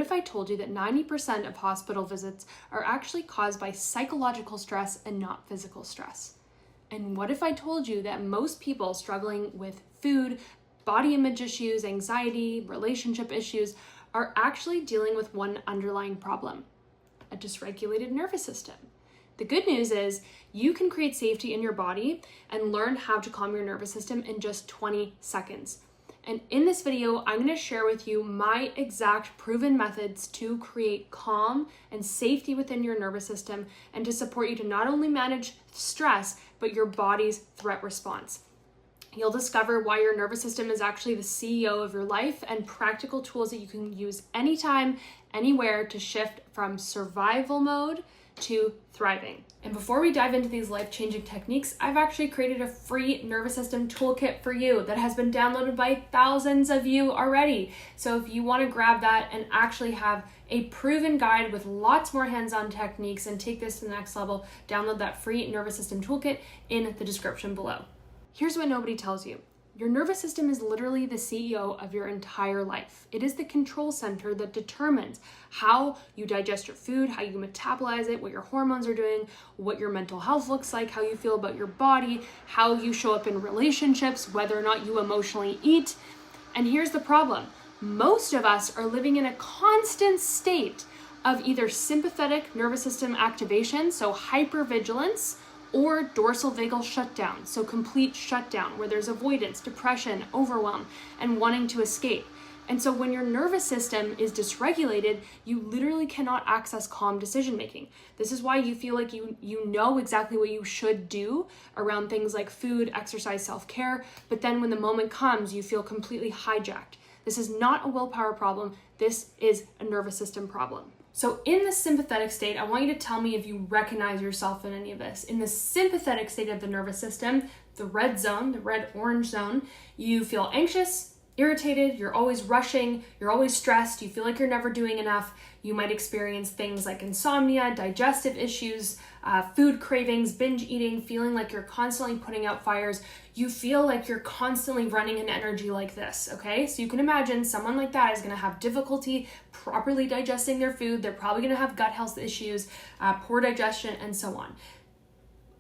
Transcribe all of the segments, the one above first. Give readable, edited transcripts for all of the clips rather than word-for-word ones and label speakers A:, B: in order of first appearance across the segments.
A: if I told you that 90% of hospital visits are actually caused by psychological stress and not physical stress? And what if I told you that most people struggling with food, body image issues, anxiety, relationship issues are actually dealing with one underlying problem, a dysregulated nervous system? The good news is you can create safety in your body and learn how to calm your nervous system in just 20 seconds. And in this video, I'm going to share with you my exact proven methods to create calm and safety within your nervous system and to support you to not only manage stress, but your body's threat response. You'll discover why your nervous system is actually the CEO of your life and practical tools that you can use anytime, anywhere to shift from survival mode to thriving. And before we dive into these life-changing techniques, I've actually created a free nervous system toolkit for you that has been downloaded by thousands of you already. So if you want to grab that and actually have a proven guide with lots more hands-on techniques and take this to the next level, download that free nervous system toolkit in the description below. Here's what nobody tells you. Your nervous system is literally the CEO of your entire life. It is the control center that determines how you digest your food, how you metabolize it, what your hormones are doing, what your mental health looks like, how you feel about your body, how you show up in relationships, whether or not you emotionally eat. And here's the problem. Most of us are living in a constant state of either sympathetic nervous system activation, so hypervigilance, or dorsal vagal shutdown, so complete shutdown, where there's avoidance, depression, overwhelm, and wanting to escape. And so when your nervous system is dysregulated, you literally cannot access calm decision making. This is why you feel like you know exactly what you should do around things like food, exercise, self-care, but then when the moment comes, you feel completely hijacked. This is not a willpower problem. This is a nervous system problem. So in the sympathetic state, I want you to tell me if you recognize yourself in any of this. In the sympathetic state of the nervous system, the red zone, the red-orange zone, you feel anxious, irritated, you're always rushing, you're always stressed, you feel like you're never doing enough. You might experience things like insomnia, digestive issues, food cravings, binge eating, feeling like you're constantly putting out fires. You feel like you're constantly running an energy like this, okay? So you can imagine someone like that is gonna have difficulty properly digesting their food. They're probably gonna have gut health issues, poor digestion, and so on.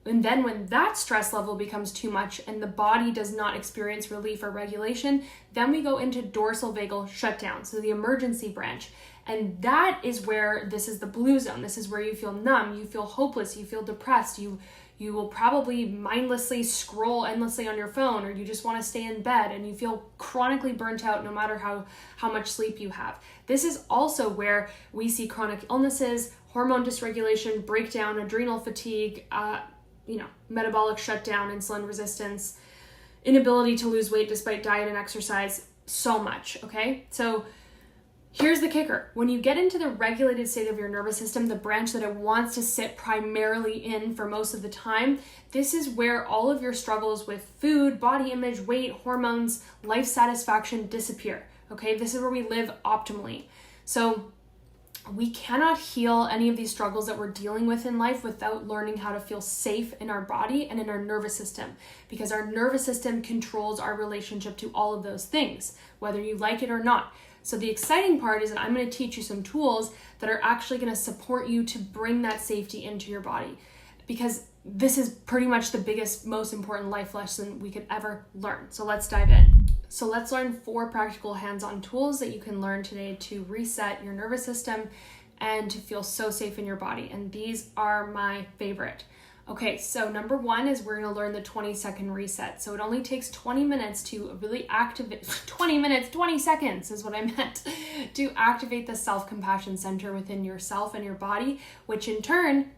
A: And then when that stress level becomes too much and the body does not experience relief or regulation, then we go into dorsal vagal shutdown, so the emergency branch. And that is where this is the blue zone. This is where you feel numb, you feel hopeless, you feel depressed, you will probably mindlessly scroll endlessly on your phone, or you just want to stay in bed and you feel chronically burnt out no matter how much sleep you have. This is also where we see chronic illnesses, hormone dysregulation, breakdown, adrenal fatigue, metabolic shutdown, insulin resistance, inability to lose weight despite diet and exercise, so much, okay? So here's the kicker. When you get into the regulated state of your nervous system, the branch that it wants to sit primarily in for most of the time, this is where all of your struggles with food, body image, weight, hormones, life satisfaction disappear, okay? This is where we live optimally. So we cannot heal any of these struggles that we're dealing with in life without learning how to feel safe in our body and in our nervous system, because our nervous system controls our relationship to all of those things, whether you like it or not. So the exciting part is that I'm going to teach you some tools that are actually going to support you to bring that safety into your body, because this is pretty much the biggest, most important life lesson we could ever learn. So let's dive in. So let's learn 4 practical hands-on tools that you can learn today to reset your nervous system and to feel so safe in your body. And these are my favorite. Okay, so number 1 is we're gonna learn the 20-second reset. So it only takes 20 minutes to really activate, 20 seconds is what I meant, to activate the self-compassion center within yourself and your body, which in turn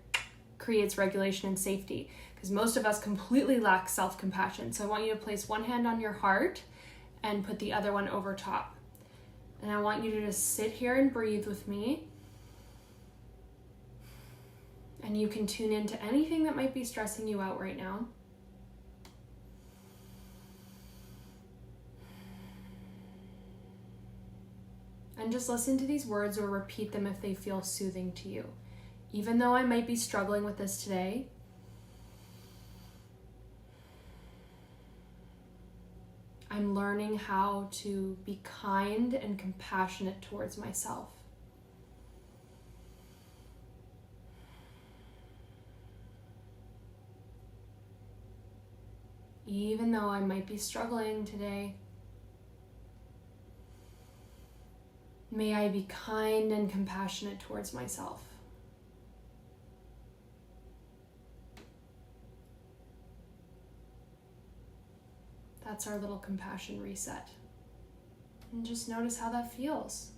A: creates regulation and safety, because most of us completely lack self-compassion. So I want you to place one hand on your heart and put the other one over top. And I want you to just sit here and breathe with me. And you can tune into anything that might be stressing you out right now. And just listen to these words or repeat them if they feel soothing to you. Even though I might be struggling with this today, I'm learning how to be kind and compassionate towards myself. even though I might be struggling today. May I be kind and compassionate towards myself. That's our little compassion reset. And just notice how that feels.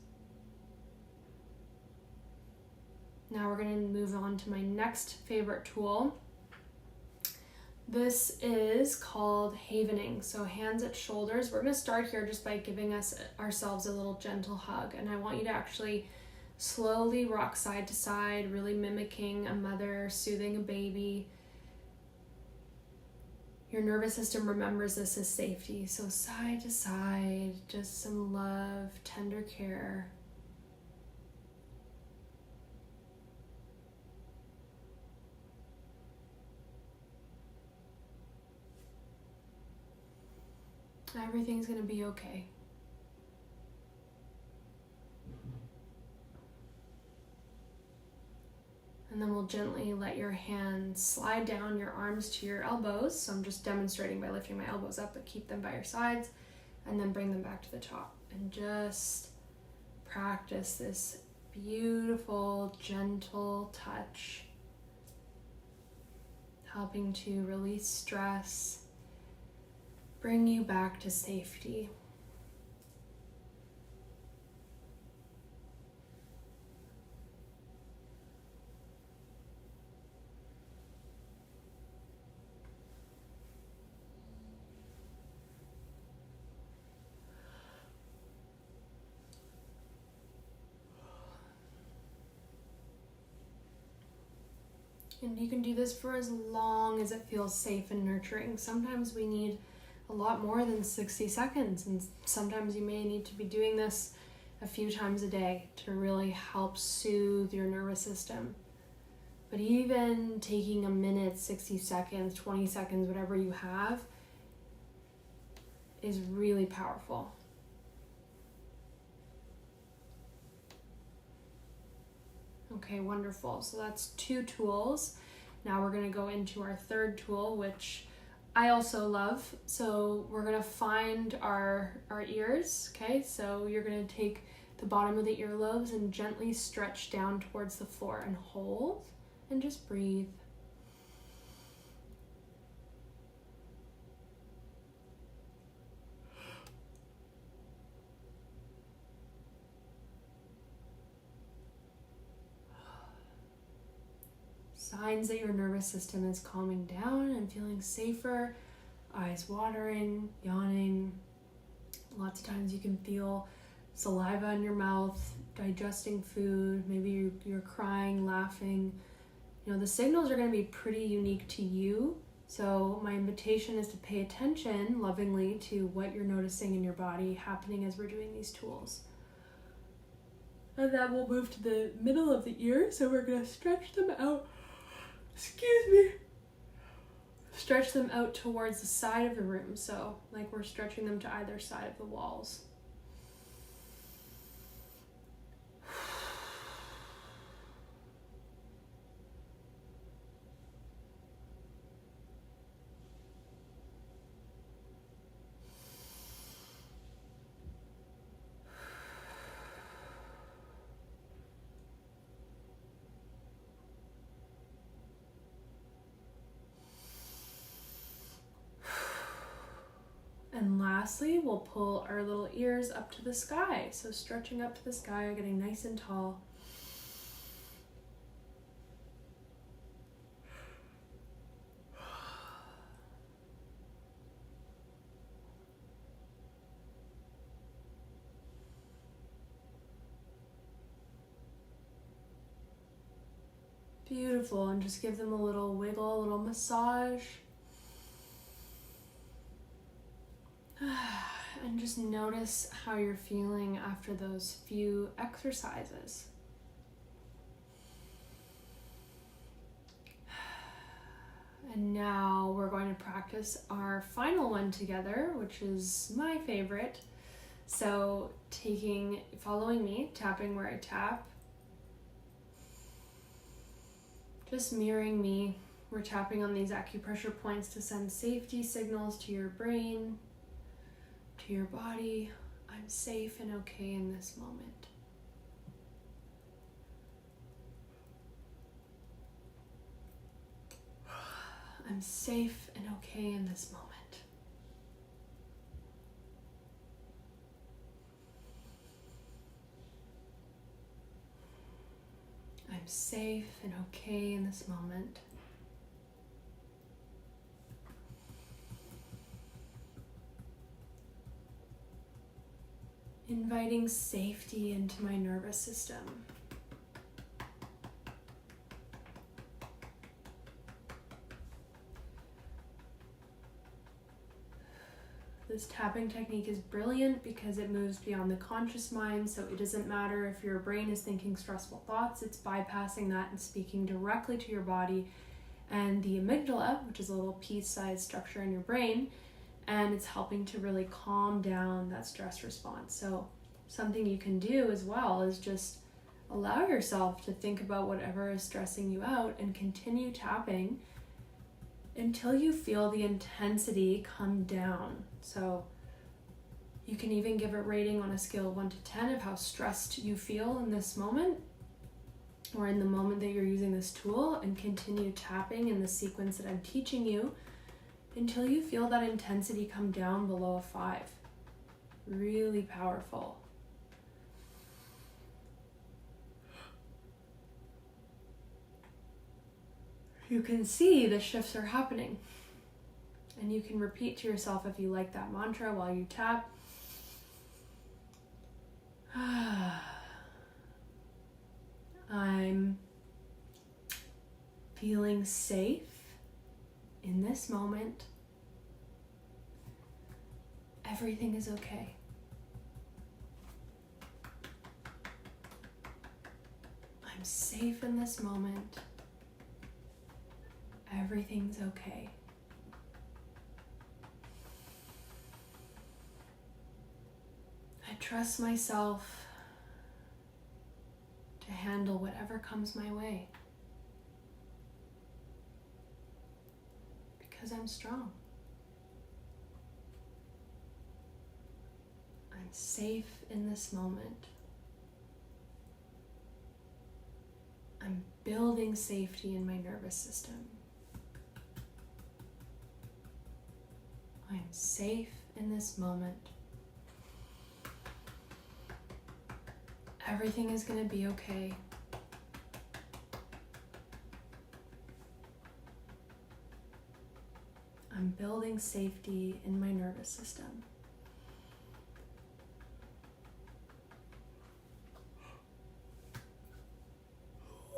A: Now we're going to move on to my next favorite tool. This is called havening. So hands at shoulders. We're going to start here just by giving ourselves a little gentle hug. And I want you to actually slowly rock side to side, really mimicking a mother soothing a baby. Your nervous system remembers this as safety. So side to side, just some love, tender care. Everything's going to be okay. And then we'll gently let your hands slide down your arms to your elbows. So I'm just demonstrating by lifting my elbows up, but keep them by your sides and then bring them back to the top. And just practice this beautiful, gentle touch, helping to release stress, bring you back to safety. And you can do this for as long as it feels safe and nurturing. Sometimes we need a lot more than 60 seconds, and sometimes you may need to be doing this a few times a day to really help soothe your nervous system. But even taking a minute, 60 seconds, 20 seconds, whatever you have, is really powerful. Okay, wonderful. So that's 2 tools. Now we're going to go into our third tool, which I also love. So we're going to find our ears. Okay, so you're going to take the bottom of the earlobes and gently stretch down towards the floor and hold and just breathe. Signs that your nervous system is calming down and feeling safer, eyes watering, yawning. Lots of times you can feel saliva in your mouth, digesting food, maybe you're crying, laughing. You know, the signals are going to be pretty unique to you. So my invitation is to pay attention lovingly to what you're noticing in your body happening as we're doing these tools. And then we'll move to the middle of the ear. So we're going to stretch them out. Stretch them out towards the side of the room. So like we're stretching them to either side of the walls. And lastly, we'll pull our little ears up to the sky. So stretching up to the sky, getting nice and tall. Beautiful, and just give them a little wiggle, a little massage. And just notice how you're feeling after those few exercises. And now we're going to practice our final one together, which is my favorite. So following me, tapping where I tap. Just mirroring me, We're tapping on these acupressure points to send safety signals to your brain, to your body. I'm safe and okay in this moment. I'm safe and okay in this moment. I'm safe and okay in this moment. Inviting safety into my nervous system. This tapping technique is brilliant because it moves beyond the conscious mind, so it doesn't matter if your brain is thinking stressful thoughts, it's bypassing that and speaking directly to your body and the amygdala, which is a little pea-sized structure in your brain, and it's helping to really calm down that stress response. So something you can do as well is just allow yourself to think about whatever is stressing you out and continue tapping until you feel the intensity come down. So you can even give a rating on a scale of 1 to 10 of how stressed you feel in this moment or in the moment that you're using this tool, and continue tapping in the sequence that I'm teaching you until you feel that intensity come down below a 5. Really powerful. You can see the shifts are happening. And you can repeat to yourself if you like that mantra while you tap. I'm feeling safe in this moment. Everything is okay. I'm safe in this moment. Everything's okay. I trust myself to handle whatever comes my way because I'm strong. I'm safe in this moment. I'm building safety in my nervous system. I am safe in this moment. Everything is going to be okay. I'm building safety in my nervous system.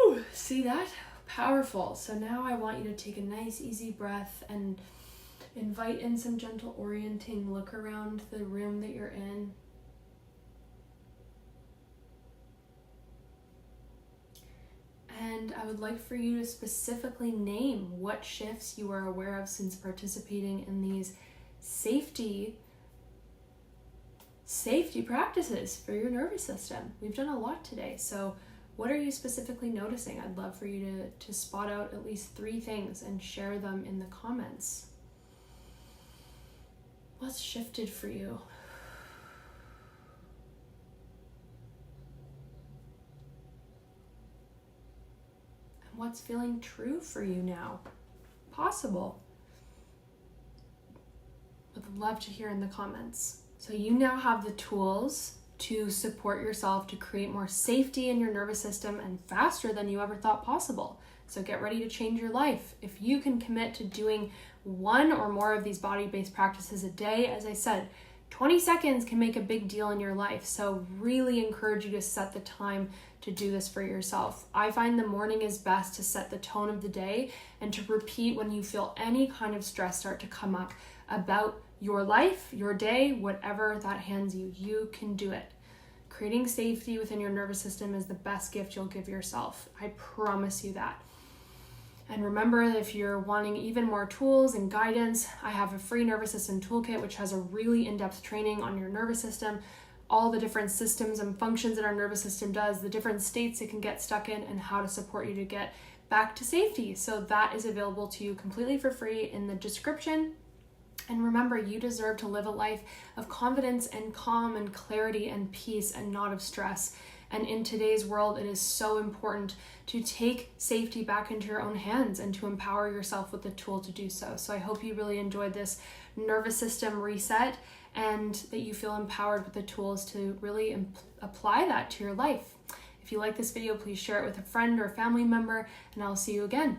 A: Ooh, see that? Powerful. So now I want you to take a nice, easy breath and invite in some gentle orienting. Look around the room that you're in. And I would like for you to specifically name what shifts you are aware of since participating in these safety practices for your nervous system. We've done a lot today. So what are you specifically noticing? I'd love for you to spot out at least 3 things and share them in the comments. What's shifted for you? And what's feeling true for you now? Possible. Would love to hear in the comments. So you now have the tools to support yourself to create more safety in your nervous system and faster than you ever thought possible. So get ready to change your life. If you can commit to doing 1 or more of these body-based practices a day, as I said, 20 seconds can make a big deal in your life. So really encourage you to set the time to do this for yourself. I find the morning is best to set the tone of the day and to repeat when you feel any kind of stress start to come up about your life, your day, whatever that hands you. You can do it. Creating safety within your nervous system is the best gift you'll give yourself. I promise you that. And remember, if you're wanting even more tools and guidance, I have a free nervous system toolkit, which has a really in-depth training on your nervous system, all the different systems and functions that our nervous system does, the different states it can get stuck in, and how to support you to get back to safety. So that is available to you completely for free in the description. And remember, you deserve to live a life of confidence and calm and clarity and peace and not of stress. And in today's world, it is so important to take safety back into your own hands and to empower yourself with the tool to do so. So I hope you really enjoyed this nervous system reset and that you feel empowered with the tools to really apply that to your life. If you like this video, please share it with a friend or family member, and I'll see you again.